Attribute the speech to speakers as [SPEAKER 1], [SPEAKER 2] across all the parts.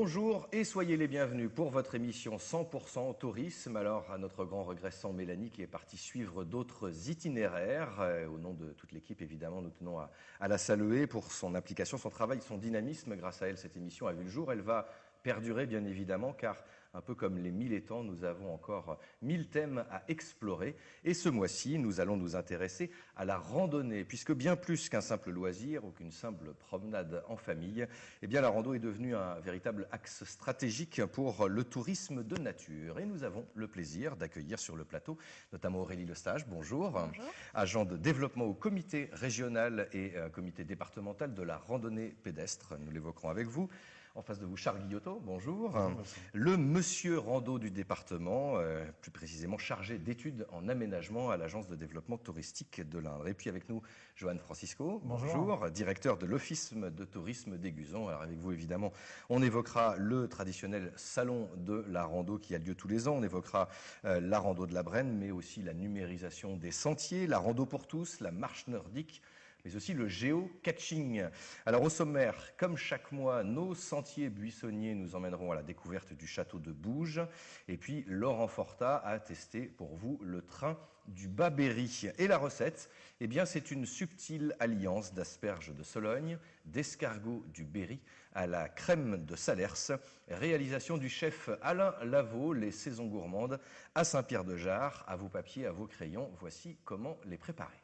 [SPEAKER 1] Bonjour et soyez les bienvenus pour votre émission 100% tourisme. Alors, à notre grand regret, sans Mélanie qui est partie suivre d'autres itinéraires. Au nom de toute l'équipe, évidemment, nous tenons à la saluer pour son implication, son travail, son dynamisme. Grâce à elle, cette émission a vu le jour. Elle va perdurer, bien évidemment, car un peu comme les 1000 étangs, nous avons encore 1000 thèmes à explorer. Et ce mois-ci, nous allons nous intéresser à la randonnée, puisque bien plus qu'un simple loisir ou qu'une simple promenade en famille, eh bien, la rando est devenue un véritable axe stratégique pour le tourisme de nature. Et nous avons le plaisir d'accueillir sur le plateau notamment Aurélie Lestage, bonjour,
[SPEAKER 2] Bonjour.
[SPEAKER 1] Agent de développement au comité régional et comité départemental de la randonnée pédestre. Nous l'évoquerons avec vous. En face de vous, Charles Guillotot, bonjour.
[SPEAKER 3] Bonjour.
[SPEAKER 1] Le monsieur rando du département, plus précisément chargé d'études en aménagement à l'agence de développement touristique de l'Indre. Et puis avec nous, Johan Francisco, bonjour, directeur de l'Office de tourisme d'Aiguzon. Alors avec vous, évidemment, on évoquera le traditionnel salon de la rando qui a lieu tous les ans. On évoquera la rando de la Brenne, mais aussi la numérisation des sentiers, la rando pour tous, la marche nordique, mais aussi le géocaching. Alors au sommaire, comme chaque mois, nos sentiers buissonniers nous emmèneront à la découverte du château de Bouges. Et puis Laurent Fortat a testé pour vous le train du Bas-Berry. Et la recette, eh bien c'est une subtile alliance d'asperges de Sologne, d'escargots du Berry à la crème de Salers. Réalisation du chef Alain Lavaux, les saisons gourmandes à Saint-Pierre-de-Jard. À vos papiers, à vos crayons, voici comment les préparer.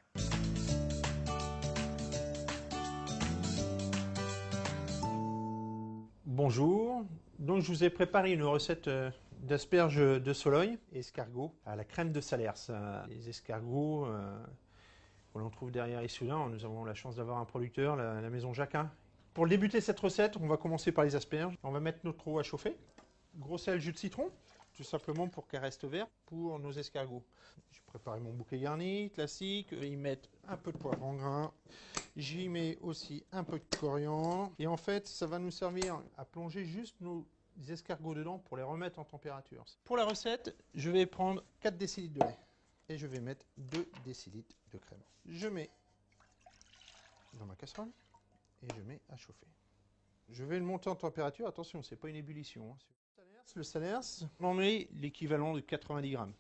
[SPEAKER 3] Bonjour, donc je vous ai préparé une recette d'asperges de Sologne et escargots à la crème de Salers. Les escargots que l'on trouve derrière Issoudun, nous avons la chance d'avoir un producteur, la maison Jacquin. Pour débuter cette recette, on va commencer par les asperges. On va mettre notre eau à chauffer, gros sel, jus de citron, tout simplement pour qu'elle reste verte pour nos escargots. J'ai préparé mon bouquet garni, classique. Je vais y mettre un peu de poivre en grains. J'y mets aussi un peu de coriandre. Et en fait, ça va nous servir à plonger juste nos escargots dedans pour les remettre en température. Pour la recette, je vais prendre 4 décilitres de lait. Et je vais mettre 2 décilitres de crème. Je mets dans ma casserole et je mets à chauffer. Je vais le monter en température. Attention, c'est pas une ébullition, hein. Le Salers, on en met l'équivalent de 90 grammes.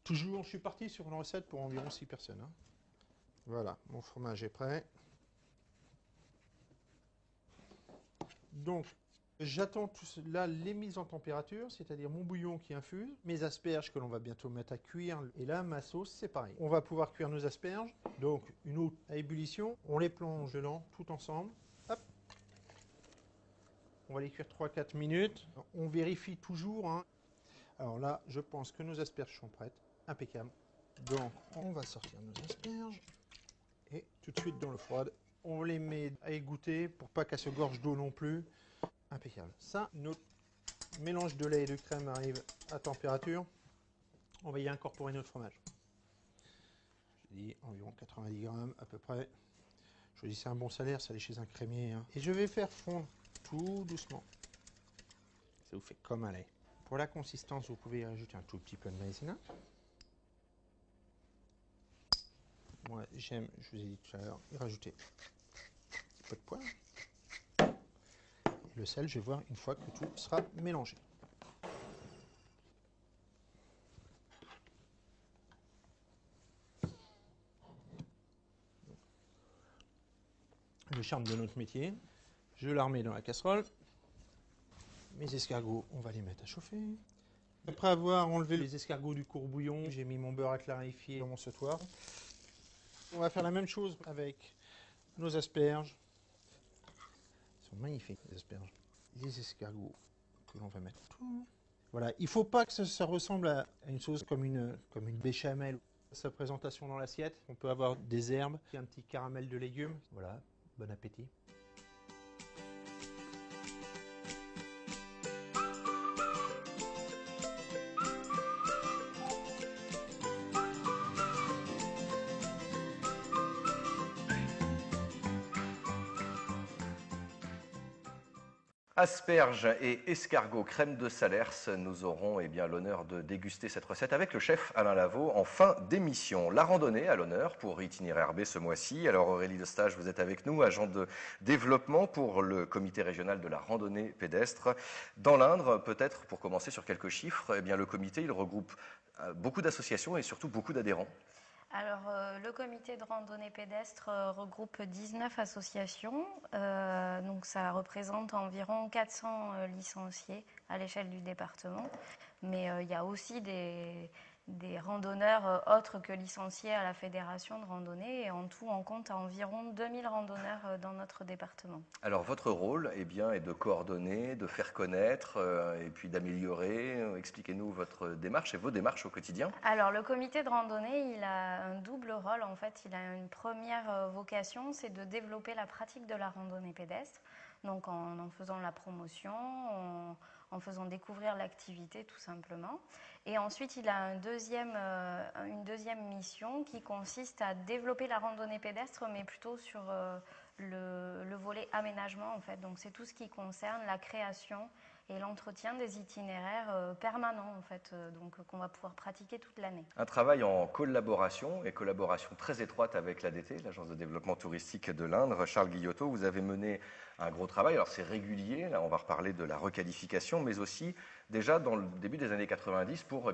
[SPEAKER 3] Toujours, je suis parti sur une recette pour environ 6 personnes. Hein. Voilà, mon fromage est prêt. Donc, j'attends tout cela, les mises en température, c'est-à-dire mon bouillon qui infuse, mes asperges que l'on va bientôt mettre à cuire, et là, ma sauce, c'est pareil. On va pouvoir cuire nos asperges, donc une eau à ébullition, on les plonge dedans, tout ensemble. Hop. On va les cuire 3-4 minutes. On vérifie toujours. Hein. Alors là, je pense que nos asperges sont prêtes. Impeccable. Donc, on va sortir nos asperges. Et tout de suite dans l'eau froide. On les met à égoutter pour pas qu'elles se gorgent d'eau non plus. Impeccable. Ça, notre mélange de lait et de crème arrive à température. On va y incorporer notre fromage. J'ai dit environ 90 grammes à peu près. Choisissez un bon salaire, ça allait chez un crémier. Hein. Et je vais faire fondre tout doucement. Ça vous fait comme un lait. Pour la consistance, vous pouvez y rajouter un tout petit peu de maïzena. Moi, j'aime, je vous ai dit tout à l'heure, y rajouter un petit peu de poivre. Et le sel, je vais voir une fois que tout sera mélangé. Le charme de notre métier. Je la remets dans la casserole. Mes escargots, on va les mettre à chauffer. Après avoir enlevé les escargots du courbouillon, j'ai mis mon beurre à clarifier dans mon sautoir. On va faire la même chose avec nos asperges. Ils sont magnifiques, les asperges. Les escargots que l'on va mettre autour. Voilà, il ne faut pas que ça ressemble à une sauce comme une béchamel. Sa présentation dans l'assiette, on peut avoir des herbes, un petit caramel de légumes. Voilà, bon appétit.
[SPEAKER 1] Asperges et escargots crème de Salers, nous aurons l'honneur de déguster cette recette avec le chef Alain Lavaux en fin d'émission. La randonnée à l'honneur pour Itinéraire B ce mois-ci. Alors Aurélie Lestage, vous êtes avec nous, agent de développement pour le comité régional de la randonnée pédestre. Dans l'Indre, peut-être pour commencer sur quelques chiffres, le comité il regroupe beaucoup d'associations et surtout beaucoup d'adhérents.
[SPEAKER 2] Alors, le comité de randonnée pédestre regroupe 19 associations, donc ça représente environ 400 licenciés à l'échelle du département, mais il y a aussi des randonneurs autres que licenciés à la fédération de randonnée, et en tout on compte environ 2000 randonneurs dans notre département.
[SPEAKER 1] Alors votre rôle est de coordonner, de faire connaître et puis d'améliorer. Expliquez-nous votre démarche et vos démarches au quotidien.
[SPEAKER 2] Alors le comité de randonnée, il a un double rôle en fait. Il a une première vocation, c'est de développer la pratique de la randonnée pédestre, donc en faisant la promotion, en faisant découvrir l'activité tout simplement. Et ensuite, il a une deuxième mission qui consiste à développer la randonnée pédestre, mais plutôt sur le volet aménagement en fait. Donc c'est tout ce qui concerne la création et l'entretien des itinéraires permanents en fait, donc qu'on va pouvoir pratiquer toute l'année.
[SPEAKER 1] Un travail en collaboration et collaboration très étroite avec l'ADT, l'Agence de développement touristique de l'Indre. Charles Guillotot, vous avez mené un gros travail. Alors c'est régulier, là on va reparler de la requalification, mais aussi déjà dans le début des années 90 pour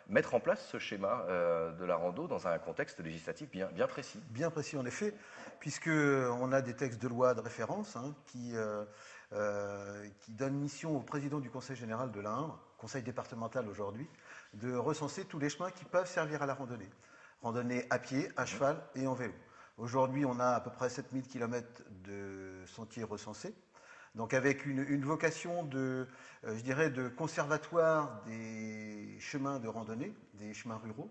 [SPEAKER 1] mettre en place ce schéma de la rando dans un contexte législatif bien précis.
[SPEAKER 4] Bien précis en effet, puisqu'on a des textes de loi de référence qui donne mission au président du Conseil général de l'Indre, conseil départemental aujourd'hui, de recenser tous les chemins qui peuvent servir à la randonnée. Randonnée à pied, à cheval et en vélo. Aujourd'hui, on a à peu près 7000 km de sentiers recensés, donc avec une vocation de conservatoire des chemins de randonnée, des chemins ruraux,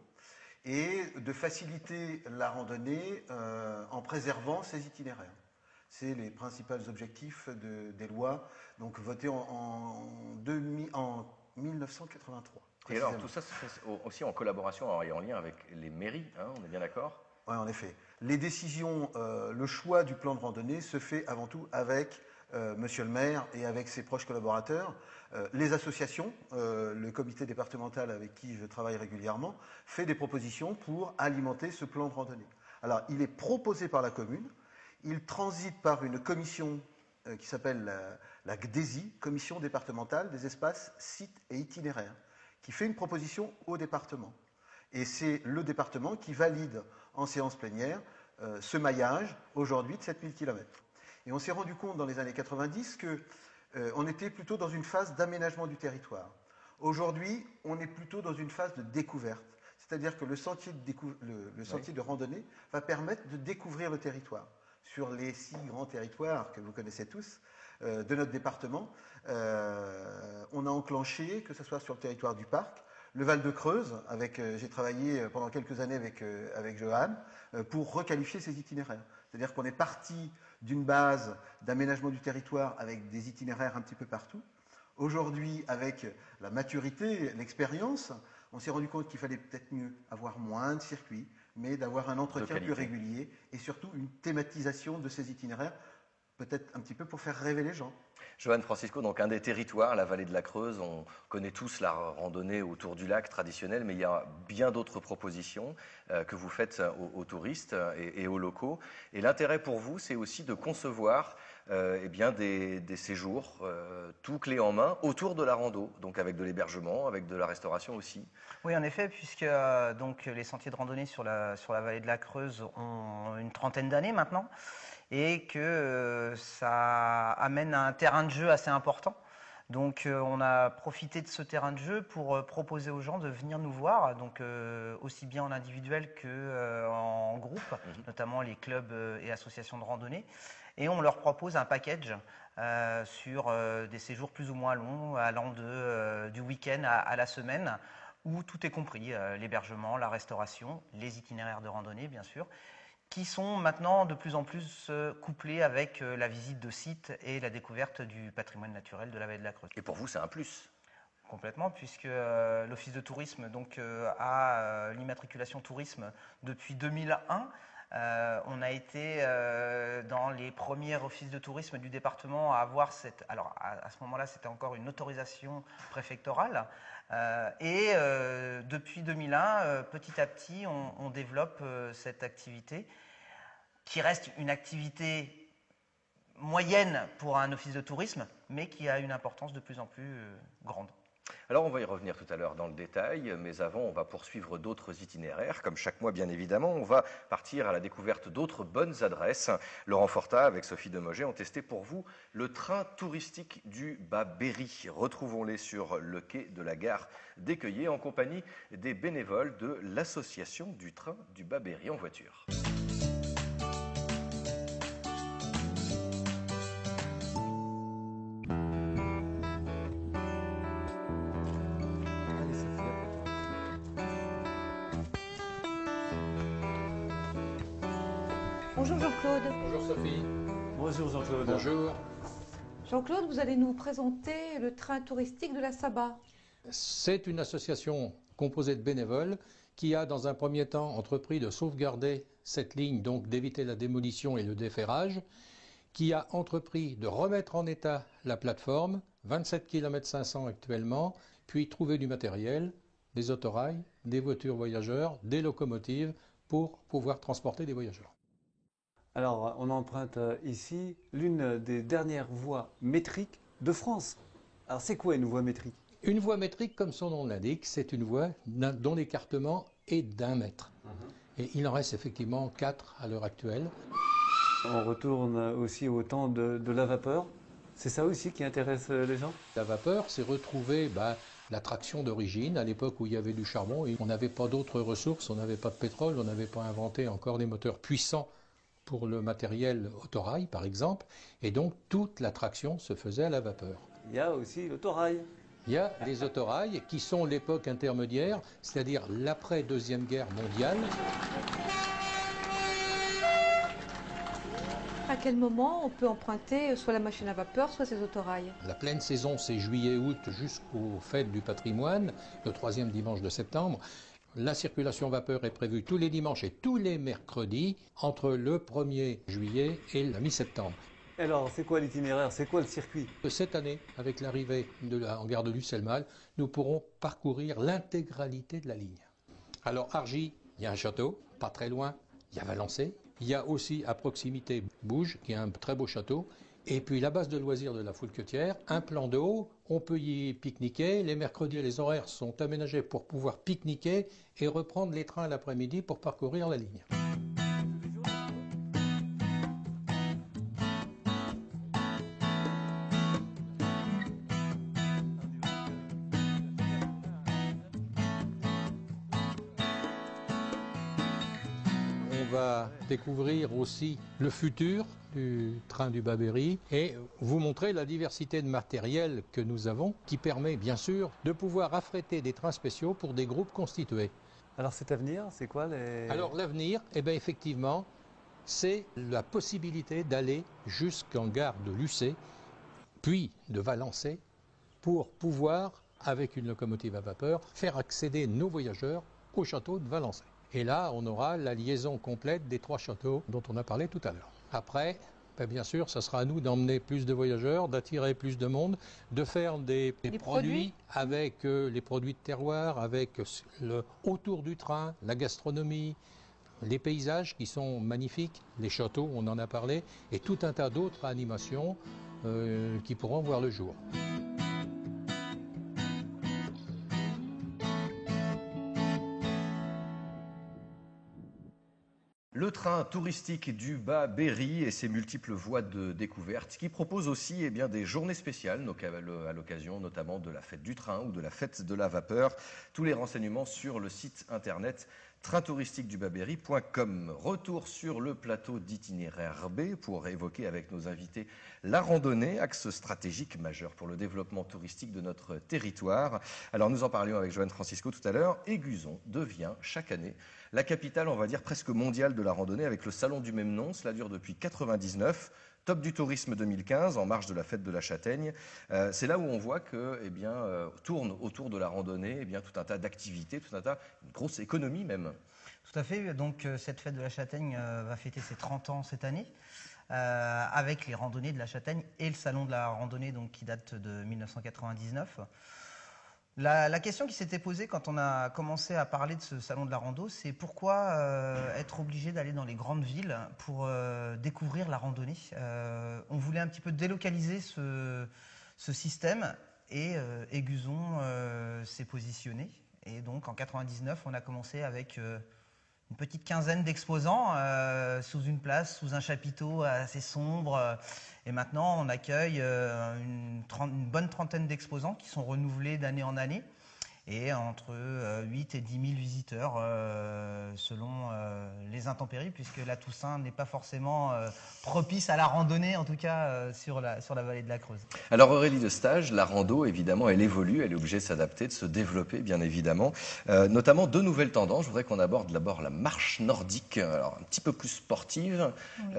[SPEAKER 4] et de faciliter la randonnée en préservant ces itinéraires. C'est les principaux objectifs des lois donc votées en 1983.
[SPEAKER 1] Et alors tout ça se fait aussi en collaboration et en lien avec les mairies, on est bien d'accord?
[SPEAKER 4] Oui, en effet. Les décisions, le choix du plan de randonnée se fait avant tout avec Monsieur le maire et avec ses proches collaborateurs. Les associations, le comité départemental avec qui je travaille régulièrement, fait des propositions pour alimenter ce plan de randonnée. Alors, il est proposé par la commune. Il transite par une commission qui s'appelle la CDESI, Commission départementale des espaces, sites et itinéraires, qui fait une proposition au département. Et c'est le département qui valide en séance plénière ce maillage aujourd'hui de 7000 km. Et on s'est rendu compte dans les années 90 qu'on était plutôt dans une phase d'aménagement du territoire. Aujourd'hui, on est plutôt dans une phase de découverte. C'est-à-dire que le sentier de randonnée va permettre de découvrir le territoire. Sur les 6 grands territoires que vous connaissez tous de notre département, on a enclenché, que ce soit sur le territoire du parc, le Val de Creuse, j'ai travaillé pendant quelques années avec Johan, pour requalifier ces itinéraires. C'est-à-dire qu'on est parti d'une base d'aménagement du territoire avec des itinéraires un petit peu partout. Aujourd'hui, avec la maturité, l'expérience, on s'est rendu compte qu'il fallait peut-être mieux avoir moins de circuits, mais d'avoir un entretien plus régulier et surtout une thématisation de ces itinéraires, peut-être un petit peu pour faire rêver les gens.
[SPEAKER 1] Johan Francisco, donc un des territoires, la vallée de la Creuse, on connaît tous la randonnée autour du lac traditionnelle, mais il y a bien d'autres propositions que vous faites aux touristes et aux locaux. Et l'intérêt pour vous, c'est aussi de concevoir des séjours tout clé en main autour de la rando, donc avec de l'hébergement, avec de la restauration aussi.
[SPEAKER 5] Oui, en effet, puisque donc, les sentiers de randonnée sur la vallée de la Creuse ont une trentaine d'années maintenant, et que ça amène à un terrain de jeu assez important. Donc on a profité de ce terrain de jeu pour proposer aux gens de venir nous voir, donc aussi bien en individuel qu'en groupe, notamment les clubs et associations de randonnée. Et on leur propose un package sur des séjours plus ou moins longs, allant du week-end à la semaine, où tout est compris, l'hébergement, la restauration, les itinéraires de randonnée bien sûr, qui sont maintenant de plus en plus couplés avec la visite de sites et la découverte du patrimoine naturel de la vallée de la Creuse.
[SPEAKER 1] Et pour vous, c'est un plus?
[SPEAKER 5] Complètement, puisque l'Office de tourisme donc, a l'immatriculation tourisme depuis 2001, On a été dans les premiers offices de tourisme du département à avoir cette... Alors à ce moment-là, c'était encore une autorisation préfectorale. Depuis 2001, petit à petit, on développe cette activité qui reste une activité moyenne pour un office de tourisme, mais qui a une importance de plus en plus grande.
[SPEAKER 1] Alors on va y revenir tout à l'heure dans le détail, mais avant on va poursuivre d'autres itinéraires. Comme chaque mois bien évidemment, on va partir à la découverte d'autres bonnes adresses. Laurent Fortat avec Sophie Demogé ont testé pour vous le train touristique du Bas-Berry. Retrouvons-les sur le quai de la gare d'Écueillé en compagnie des bénévoles de l'association du train du Bas-Berry en voiture.
[SPEAKER 6] Bonjour Jean-Claude.
[SPEAKER 7] Bonjour Sophie.
[SPEAKER 8] Bonjour Jean-Claude.
[SPEAKER 7] Bonjour.
[SPEAKER 6] Jean-Claude, vous allez nous présenter le train touristique de la Saba.
[SPEAKER 7] C'est une association composée de bénévoles qui a dans un premier temps entrepris de sauvegarder cette ligne, donc d'éviter la démolition et le déferrage, qui a entrepris de remettre en état la plateforme, 27 km 500 actuellement, puis trouver du matériel, des autorails, des voitures voyageurs, des locomotives pour pouvoir transporter des voyageurs.
[SPEAKER 8] Alors, on emprunte ici l'une des dernières voies métriques de France. Alors, c'est quoi une voie métrique?
[SPEAKER 7] Une voie métrique, comme son nom l'indique, c'est une voie dont l'écartement est d'1 mètre. Et il en reste effectivement 4 à l'heure actuelle.
[SPEAKER 8] On retourne aussi au temps de la vapeur. C'est ça aussi qui intéresse les gens?
[SPEAKER 7] La vapeur, c'est retrouver la traction d'origine, à l'époque où il y avait du charbon, et on n'avait pas d'autres ressources, on n'avait pas de pétrole, on n'avait pas inventé encore des moteurs puissants pour le matériel autorail, par exemple, et donc toute la traction se faisait à la vapeur.
[SPEAKER 8] Il y a aussi l'autorail.
[SPEAKER 7] Il y a les autorails qui sont l'époque intermédiaire, c'est-à-dire l'après-deuxième guerre mondiale.
[SPEAKER 6] À quel moment on peut emprunter soit la machine à vapeur, soit ces autorails?
[SPEAKER 7] La pleine saison, c'est juillet-août jusqu'aux fêtes du patrimoine, le 3e dimanche de septembre. La circulation vapeur est prévue tous les dimanches et tous les mercredis entre le 1er juillet et la mi-septembre.
[SPEAKER 8] Alors, c'est quoi l'itinéraire? C'est quoi le circuit?
[SPEAKER 7] Cette année, avec l'arrivée en gare de Lucelles-Mal, nous pourrons parcourir l'intégralité de la ligne. Alors, Argy, il y a un château, pas très loin, il y a Valençay. Il y a aussi à proximité Bouges, qui est un très beau château. Et puis la base de loisirs de la Foulquetière, un plan d'eau, on peut y pique-niquer. Les mercredis, les horaires sont aménagés pour pouvoir pique-niquer et reprendre les trains l'après-midi pour parcourir la ligne. On va découvrir aussi le futur du train du Bas-Berry et vous montrer la diversité de matériel que nous avons qui permet bien sûr de pouvoir affréter des trains spéciaux pour des groupes constitués.
[SPEAKER 8] Alors cet avenir, c'est quoi les...
[SPEAKER 7] Alors l'avenir, eh bien, effectivement, c'est la possibilité d'aller jusqu'en gare de Lucé, puis de Valençay, pour pouvoir, avec une locomotive à vapeur, faire accéder nos voyageurs au château de Valençay. Et là, on aura la liaison complète des 3 châteaux dont on a parlé tout à l'heure. Après, bien sûr, ça sera à nous d'emmener plus de voyageurs, d'attirer plus de monde, de faire des produits avec les produits de terroir, avec autour du train, la gastronomie, les paysages qui sont magnifiques, les châteaux, on en a parlé, et tout un tas d'autres animations qui pourront voir le jour.
[SPEAKER 1] Le train touristique du Bas-Berry et ses multiples voies de découverte qui propose aussi des journées spéciales à l'occasion notamment de la fête du train ou de la fête de la vapeur. Tous les renseignements sur le site internet traintouristique-du-Bas-Berry.com. Retour sur le plateau d'itinéraire B pour évoquer avec nos invités la randonnée, axe stratégique majeur pour le développement touristique de notre territoire. Alors nous en parlions avec Joanne Francisco tout à l'heure. Éguzon devient chaque année la capitale, on va dire, presque mondiale de la randonnée avec le salon du même nom. Cela dure depuis 1999. Top du tourisme 2015, en marge de la fête de la Châtaigne. C'est là où on voit que tourne autour de la randonnée tout un tas d'activités, une grosse économie même.
[SPEAKER 5] Tout à fait. Donc cette fête de la Châtaigne va fêter ses 30 ans cette année, avec les randonnées de la Châtaigne et le salon de la randonnée donc, qui date de 1999. La question qui s'était posée quand on a commencé à parler de ce salon de la rando, c'est pourquoi être obligé d'aller dans les grandes villes pour découvrir la randonnée. On voulait un petit peu délocaliser ce système et Aiguzon s'est positionné. Et donc en 99, on a commencé avec une petite quinzaine d'exposants sous une place, sous un chapiteau assez sombre. Et maintenant, on accueille une bonne trentaine d'exposants qui sont renouvelés d'année en année. Et entre 8 et 10 000 visiteurs selon les intempéries, puisque la Toussaint n'est pas forcément propice à la randonnée, en tout cas sur la vallée de la Creuse.
[SPEAKER 1] Alors Aurélie de Stage, la rando, évidemment, elle évolue, elle est obligée de s'adapter, de se développer, bien évidemment. Notamment deux nouvelles tendances. Je voudrais qu'on aborde d'abord la marche nordique, alors un petit peu plus sportive. Oui.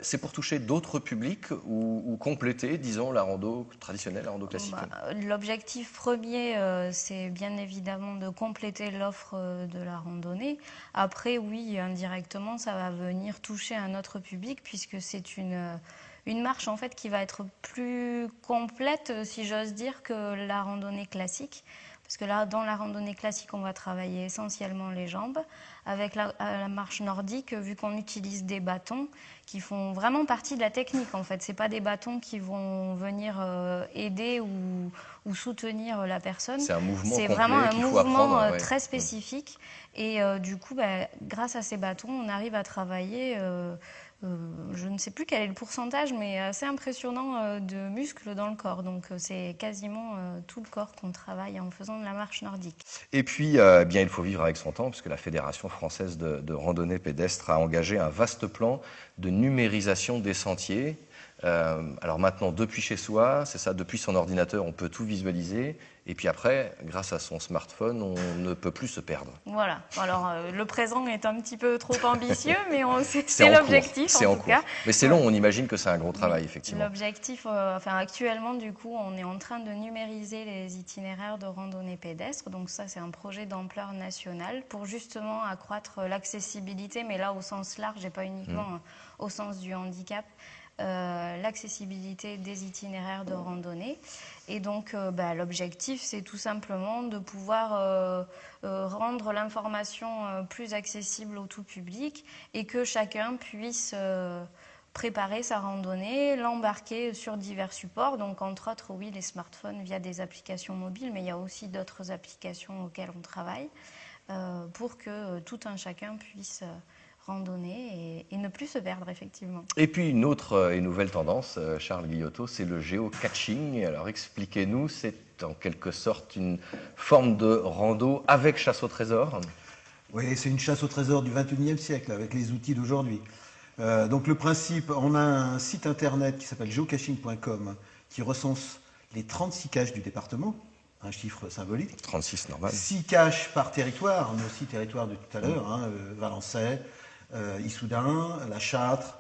[SPEAKER 1] C'est pour toucher d'autres publics ou compléter, disons, la rando traditionnelle, la rando classique?
[SPEAKER 2] L'objectif premier, c'est bien évidemment de compléter l'offre de la randonnée. Après, oui, indirectement, ça va venir toucher un autre public puisque c'est une marche en fait qui va être plus complète, si j'ose dire, que la randonnée classique. Parce que là, dans la randonnée classique, on va travailler essentiellement les jambes. Avec la marche nordique, vu qu'on utilise des bâtons qui font vraiment partie de la technique, en fait. Ce n'est pas des bâtons qui vont venir aider ou soutenir la personne.
[SPEAKER 1] C'est un mouvement complet.
[SPEAKER 2] C'est vraiment un mouvement très
[SPEAKER 1] apprendre,
[SPEAKER 2] spécifique. Et du coup, grâce à ces bâtons, on arrive à travailler... je ne sais plus quel est le pourcentage, mais assez impressionnant de muscles dans le corps. Donc c'est quasiment tout le corps qu'on travaille en faisant de la marche nordique.
[SPEAKER 1] Et puis, bien, il faut vivre avec son temps, puisque la Fédération française de randonnée pédestre a engagé un vaste plan de numérisation des sentiers. Alors maintenant, depuis chez soi, c'est ça, depuis son ordinateur, on peut tout visualiser. Et puis après, grâce à son smartphone, on ne peut plus se perdre.
[SPEAKER 2] Voilà. Alors, le présent est un petit peu trop ambitieux, mais c'est l'objectif en tout cas.
[SPEAKER 1] Mais c'est long, on imagine que c'est un gros travail, effectivement.
[SPEAKER 2] L'objectif, actuellement, du coup, on est en train de numériser les itinéraires de randonnée pédestre. Donc ça, c'est un projet d'ampleur nationale pour justement accroître l'accessibilité, mais là au sens large et pas uniquement au sens du handicap. L'accessibilité des itinéraires de randonnée. Et donc, l'objectif, c'est tout simplement de pouvoir rendre l'information plus accessible au tout public et que chacun puisse préparer sa randonnée, l'embarquer sur divers supports. Donc, entre autres, oui, les smartphones via des applications mobiles, mais il y a aussi d'autres applications auxquelles on travaille pour que tout un chacun puisse... randonnée et ne plus se perdre, effectivement.
[SPEAKER 1] Et puis une autre et nouvelle tendance, Charles Guillotot, c'est le géocaching. Alors expliquez-nous, c'est en quelque sorte une forme de rando avec chasse au trésor?
[SPEAKER 4] Oui, c'est une chasse au trésor du XXIe siècle avec les outils d'aujourd'hui. Donc le principe, on a un site internet qui s'appelle geocaching.com qui recense les 36 caches du département, un chiffre symbolique.
[SPEAKER 1] 36, normal. 6
[SPEAKER 4] caches par territoire, nos 6 territoires de tout à l'heure, Valençay, Issoudun, la Châtre,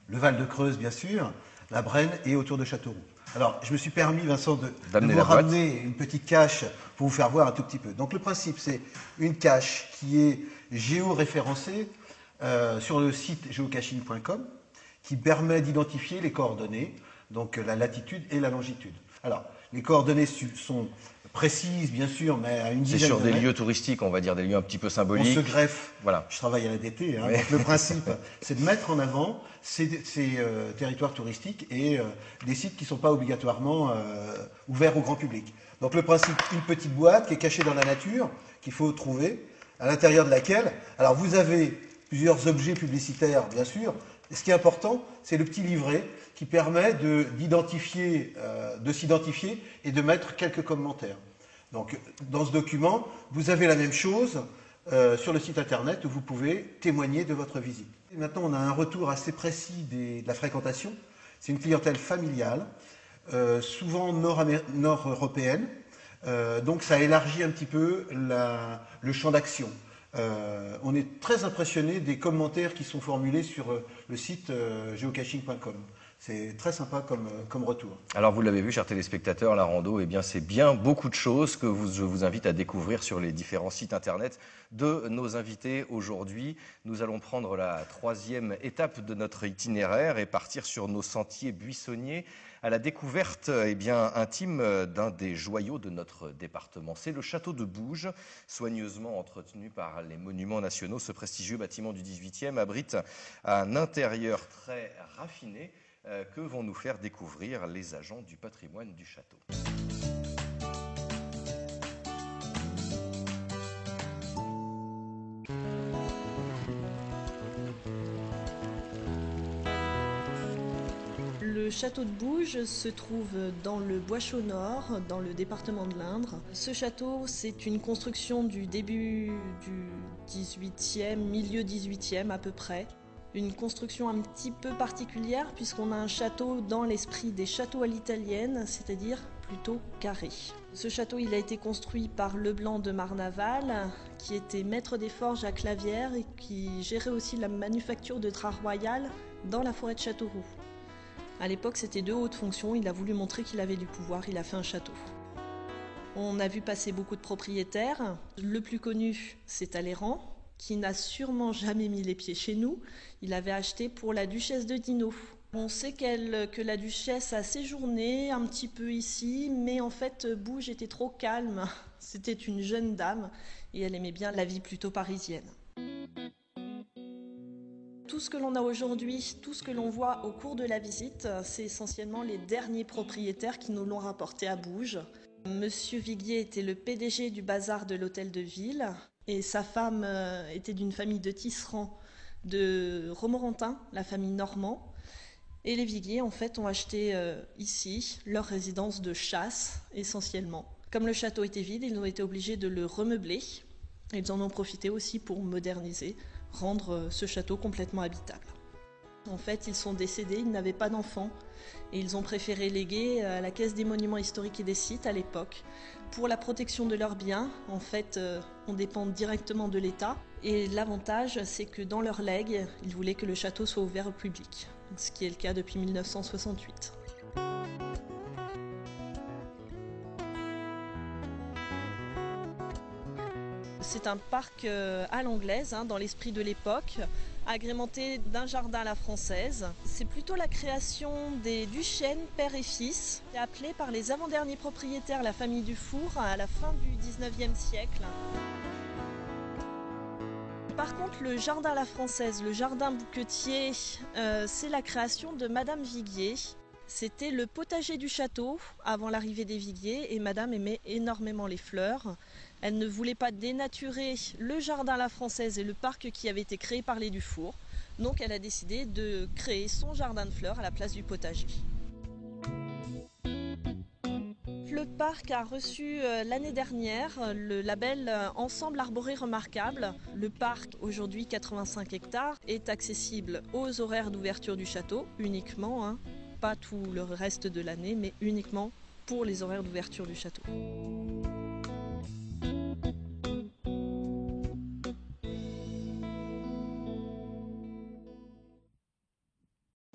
[SPEAKER 4] le Val-de-Creuse bien sûr, la Brenne et autour de Châteauroux. Alors je me suis permis, Vincent, de vous ramener une petite cache pour vous faire voir un tout petit peu. Donc le principe, c'est une cache qui est géoréférencée sur le site geocaching.com qui permet d'identifier les coordonnées, donc la latitude et la longitude. Alors les coordonnées sont précises, bien sûr, mais à une dizaine de mètres.
[SPEAKER 1] C'est sur des lieux touristiques, on va dire, des lieux un petit peu symboliques.
[SPEAKER 4] On se greffe.
[SPEAKER 1] Voilà.
[SPEAKER 4] Je travaille à l'ADT. Oui. Donc le principe, c'est de mettre en avant ces territoires touristiques et des sites qui ne sont pas obligatoirement ouverts au grand public. Donc le principe, une petite boîte qui est cachée dans la nature, qu'il faut trouver, à l'intérieur de laquelle, alors vous avez plusieurs objets publicitaires, bien sûr. Et ce qui est important, c'est le petit livret qui permet de s'identifier et de mettre quelques commentaires. Donc, dans ce document, vous avez la même chose sur le site internet où vous pouvez témoigner de votre visite. Et maintenant, on a un retour assez précis de la fréquentation. C'est une clientèle familiale, souvent nord-européenne. Donc, ça élargit un petit peu le champ d'action. On est très impressionné des commentaires qui sont formulés sur le site geocaching.com. c'est très sympa comme retour.
[SPEAKER 1] Alors vous l'avez vu, chers téléspectateurs, la rando, eh bien, c'est bien beaucoup de choses que je vous invite à découvrir sur les différents sites internet de nos invités aujourd'hui. Nous allons prendre la 3e étape de notre itinéraire et partir sur nos sentiers buissonniers à la découverte intime d'un des joyaux de notre département. C'est le château de Bouges, soigneusement entretenu par les monuments nationaux. Ce prestigieux bâtiment du 18e abrite un intérieur très raffiné que vont nous faire découvrir les agents du patrimoine du château.
[SPEAKER 9] Le château de Bouges se trouve dans le Bois-Chaud Nord, dans le département de l'Indre. Ce château, c'est une construction du début du 18e, milieu 18e à peu près. Une construction un petit peu particulière puisqu'on a un château dans l'esprit des châteaux à l'italienne, c'est-à-dire plutôt carré. Ce château, il a été construit par Leblanc de Marnaval, qui était maître des forges à Clavières et qui gérait aussi la manufacture de drap royal dans la forêt de Châteauroux. À l'époque, c'était 2 hautes fonctions, il a voulu montrer qu'il avait du pouvoir, il a fait un château. On a vu passer beaucoup de propriétaires. Le plus connu, c'est Talleyrand, qui n'a sûrement jamais mis les pieds chez nous. Il avait acheté pour la duchesse de Dino. On sait que la duchesse a séjourné un petit peu ici, mais en fait, Bouges était trop calme. C'était une jeune dame et elle aimait bien la vie plutôt parisienne. Tout ce que l'on a aujourd'hui, tout ce que l'on voit au cours de la visite, c'est essentiellement les derniers propriétaires qui nous l'ont rapporté à Bouges. Monsieur Viguier était le PDG du bazar de l'hôtel de ville et sa femme était d'une famille de tisserands de Romorantin, la famille Normand. Et les Viguier, en fait, ont acheté ici leur résidence de chasse, essentiellement. Comme le château était vide, ils ont été obligés de le remeubler. Et ils en ont profité aussi pour moderniser, rendre ce château complètement habitable. En fait, ils sont décédés, ils n'avaient pas d'enfants et ils ont préféré léguer à la Caisse des monuments historiques et des sites à l'époque pour la protection de leurs biens. En fait, on dépend directement de l'État et l'avantage, c'est que dans leur legs, ils voulaient que le château soit ouvert au public, ce qui est le cas depuis 1968. C'est un parc à l'anglaise, dans l'esprit de l'époque, agrémenté d'un jardin à la française. C'est plutôt la création des Duchesne, père et fils, appelé par les avant-derniers propriétaires la famille Dufour à la fin du 19e siècle. Par contre, le jardin à la française, le jardin bouquetier, c'est la création de Madame Viguier. C'était le potager du château avant l'arrivée des Viguier et Madame aimait énormément les fleurs. Elle ne voulait pas dénaturer le jardin à la française et le parc qui avait été créé par les Dufour. Donc elle a décidé de créer son jardin de fleurs à la place du potager. Le parc a reçu l'année dernière le label Ensemble arboré remarquable. Le parc, aujourd'hui 85 hectares, est accessible aux horaires d'ouverture du château uniquement, pas tout le reste de l'année, mais uniquement pour les horaires d'ouverture du château.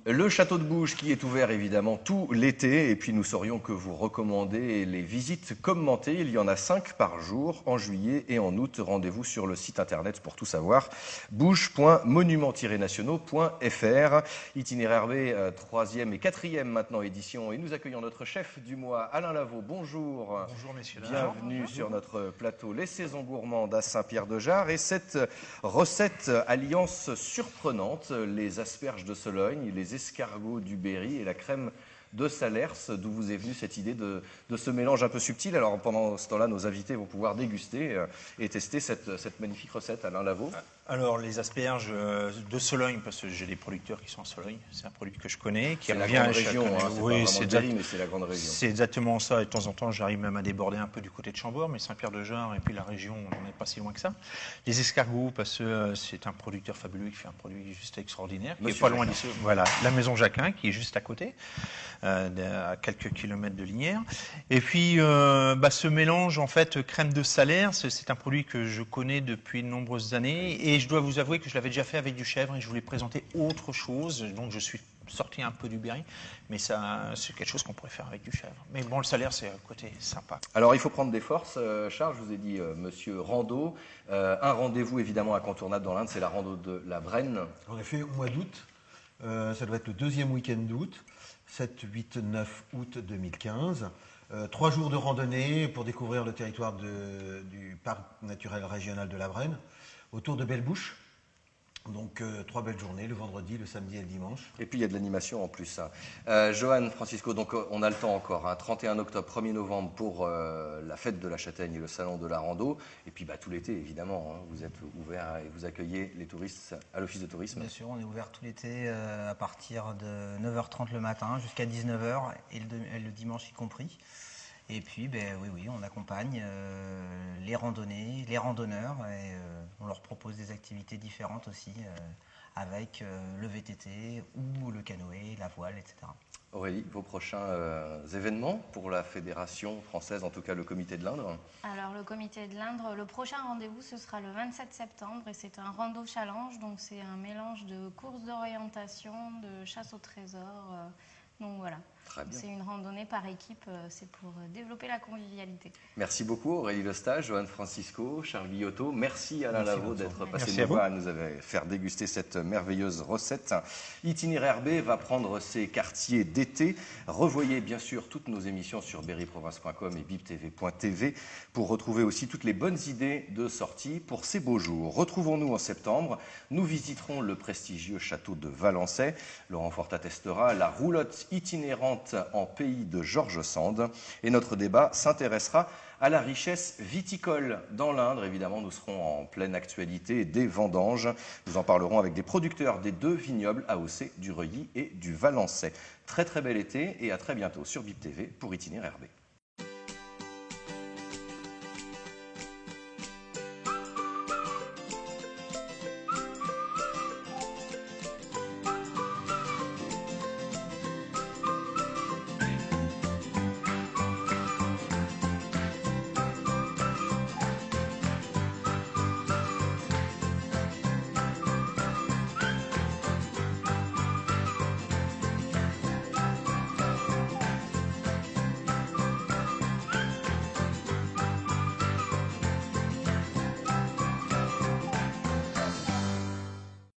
[SPEAKER 1] Le château de Bouges qui est ouvert évidemment tout l'été et puis nous saurions que vous recommandez les visites commentées. Il y en a 5 par jour en juillet et en août. Rendez-vous sur le site internet pour tout savoir. bouges.monuments-nationaux.fr. Itinéraire B, 3e et 4e maintenant édition. Et nous accueillons notre chef du mois, Alain Lavaux. Bonjour.
[SPEAKER 10] Bonjour messieurs.
[SPEAKER 1] Bienvenue sur notre plateau Les Saisons Gourmandes à Saint-Pierre-de-Jarre. Et cette recette alliance surprenante, les asperges de Sologne, les escargots du Berry et la crème de Salers, d'où vous est venue cette idée de ce mélange un peu subtil. Alors pendant ce temps-là, nos invités vont pouvoir déguster et tester cette magnifique recette. Alain Lavaux.
[SPEAKER 10] Alors les asperges de Sologne, parce que j'ai des producteurs qui sont en Sologne, c'est un produit que je connais, qui
[SPEAKER 1] revient
[SPEAKER 10] à
[SPEAKER 1] la région.
[SPEAKER 10] Oui,
[SPEAKER 1] c'est Berry, mais c'est la grande région.
[SPEAKER 10] C'est exactement ça. Et de temps en temps, j'arrive même à déborder un peu du côté de Chambord, mais Saint-Pierre-de-Jarre et puis la région, on n'en est pas si loin que ça. Les escargots, parce que c'est un producteur fabuleux qui fait un produit juste extraordinaire, qui est pas loin d'ici. Voilà, la maison Jacquin, qui est juste à côté. À quelques kilomètres de Lignières. Et puis, ce mélange, en fait, crème de Salers, c'est un produit que je connais depuis de nombreuses années. Et je dois vous avouer que je l'avais déjà fait avec du chèvre et je voulais présenter autre chose. Donc, je suis sorti un peu du Berry, mais c'est quelque chose qu'on pourrait faire avec du chèvre. Mais bon, le salaire, c'est un côté sympa.
[SPEAKER 1] Alors, il faut prendre des forces. Charles, je vous ai dit, monsieur Rando, un rendez-vous évidemment incontournable dans l'Inde, c'est la rando de la Brenne.
[SPEAKER 4] En effet, au mois d'août, ça doit être le deuxième week-end d'août, 7, 8, 9 août 2015. 3 jours de randonnée pour découvrir le territoire du parc naturel régional de la Brenne, autour de Belle-Bouche. Donc 3 belles journées, le vendredi, le samedi et le dimanche.
[SPEAKER 1] Et puis il y a de l'animation en plus. Johan Francisco, donc on a le temps encore. 31 octobre, 1er novembre pour la fête de la Châtaigne et le salon de la rando. Et puis tout l'été, évidemment, vous êtes ouvert et vous accueillez les touristes à l'office de tourisme.
[SPEAKER 5] Bien sûr, on est ouvert tout l'été à partir de 9h30 le matin jusqu'à 19h et le dimanche y compris. Et puis, oui, on accompagne les randonnées, les randonneurs et on leur propose des activités différentes aussi avec le VTT ou le canoë, la voile, etc.
[SPEAKER 1] Aurélie, vos prochains événements pour la Fédération française, en tout cas le Comité de l'Indre?
[SPEAKER 2] Alors le Comité de l'Indre, le prochain rendez-vous ce sera le 27 septembre et c'est un rando challenge, donc c'est un mélange de courses d'orientation, de chasse au trésor. Donc voilà, c'est une randonnée par équipe, c'est pour développer la convivialité.
[SPEAKER 1] Merci beaucoup Aurélie Lestage, Johan Francisco, Charles Guillotot. Merci Alain Lavaux d'être passé nous voir et nous faire déguster cette merveilleuse recette. Itinéraire B va prendre ses quartiers d'été. Revoyez bien sûr toutes nos émissions sur berryprovince.com et biptv.tv pour retrouver aussi toutes les bonnes idées de sortie pour ces beaux jours. Retrouvons-nous en septembre. Nous visiterons le prestigieux château de Valençay. Laurent Fortat testera la roulotte itinérante en pays de George Sand. Et notre débat s'intéressera à la richesse viticole dans l'Indre. Évidemment, nous serons en pleine actualité des vendanges. Nous en parlerons avec des producteurs des 2 vignobles AOC, du Reuilly et du Valençay. Très très bel été et à très bientôt sur Bip TV pour Itinéraire B.